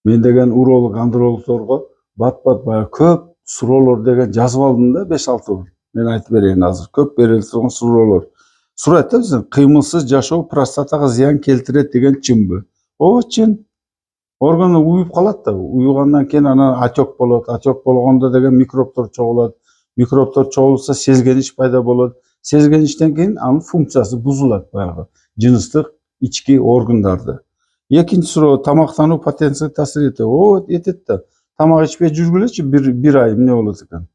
Мен деген уролог, андрологторго бат-бат баягы көп суроолор деген жазып алдым да 5-6 бир. Мен айтып берейин азыр. Көп берилип турган суроолор. Сурайт да бизден кыймылсыз жашоо простатага зыян келтирет деген чынбы? Ооба чын. Органы уюп калат да. Уюгандан кийин анан отек болот. Отек болгондо деген микробдор чогулат. Микробдор чогулса сезгенич пайда болот. Сезгеничтен кийин анын функциясы бузулат баягы жыныстык ички органдарды. Экинчи суроо, тамактануу потенцияга таасир этет. Ооба этет да. Тамак ичпей жүргүлөчү бир ай эмне болот экен?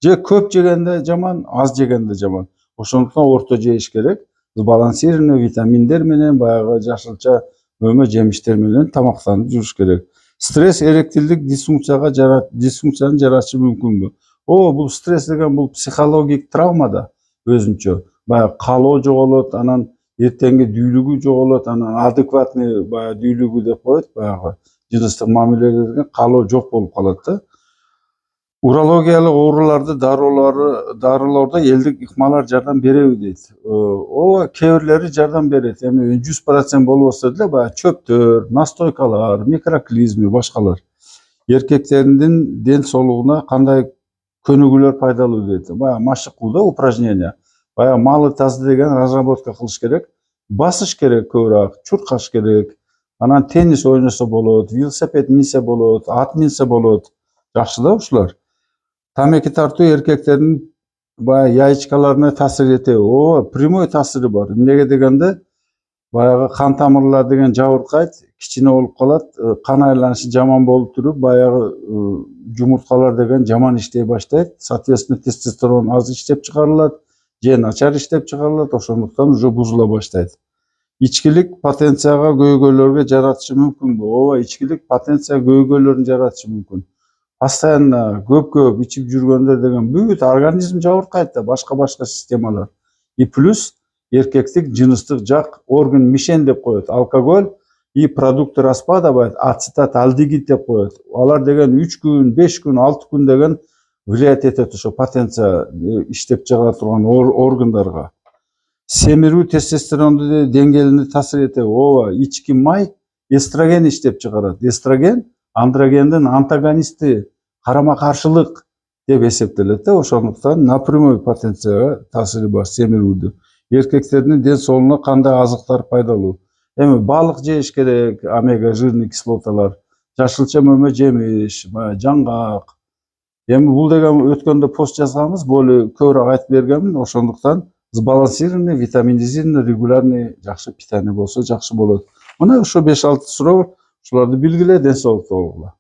Же көп жегенде жаман, аз жегенде жаман. Ошондуктан орто жеш керек. Сбалансированный витаминдер менен баягы жашылча мөмө жемиштер менен тамактанып жүрүш керек. Стресс эректилдик дисфункцияны жаратышы мүмкүнбү? Ооба, бул стресс деген бул психологик травма да өзүнчө. Баягы калоо жоголот, анан эртеңки дүүлүгү жоголот, анан адекватный баягы дүүлүгү деп коет баягы жыныстык мамиледе деген калоо жок болуп калат да. Урологиялык ооруларды дарылоодо элдик ыкмалар жардам береби дейт. Ооба, кээ бирлери жардам берет. Эми 100% болбосо деле баягы чөптөр, настойкалар, микроклизма, башкалар. Эркектердин ден соолугуна кандай көнүгүүлөр пайдалуу дейт. Баягы машыктуу да упражнение. Баягы малы тазы деген разработка кылыш керек. Басыш керек көбүрөөк, чуркаш керек. Анан теннис ойносо болот, велосипед минсе болот, ат минсе болот. Жакшы да ушулар. Тамеки тартуу эркектердин баягы яичкаларына таасир этеби? Ооба, прямой таасири бар. Эмнеге дегенде баягы кан тамырлар деген жабыркайт, кичине болуп калат, кан айланышы жаман болуп туруп, баягы жумурткалар деген жаман иштей баштайт. Соответственно, тестостерон аз иштеп чыгарылат, же начар иштеп чыгарылат, ошондуктан уже бузула баштайт. Ичкилик потенцияга көйгөйлөргө жаратышы мүмкүнбү? Ооба, ичкилик потенция көйгөйлөрүн жаратышы мүмкүн. Постоянно көп ичип жүргөндөр деген бүт организм жабыркайт да, башка системалар. И плюс эркектик жыныстык жак орган мишен деп коет. Алкоголь и продукты распада бает, ацетат, алдегид деп коет. Алар деген 3 күн, 5 күн, 6 күн деген влиять этет ошо потенция иштеп чыгара турган органдарга. Семирүү тестостеронду деңгээлине таасир этеби? Ооба, ички май эстроген иштеп чыгарат. Эстроген андрогендин антагонисти, карама каршылык деп эсептелет да. Ошондуктан напрямую потенцияга таасири бар семирүүдө. Эркектердин ден соолугуна кандай азыктар пайдалуу? Эми балык жеш керек, омега жирный кислоталар, жашылча мөмө жемиш, жаңгак. Эми бул деген өткөндө пост жазганбыз, более көбүрөөк айтып бергенмин. Ошондуктан сбалансированный, витаминизированный, регулярный жакшы питание болсо жакшы болот. Мына ошо 5-6 суроо, ушуларды билгиле, ден соолукта болгула.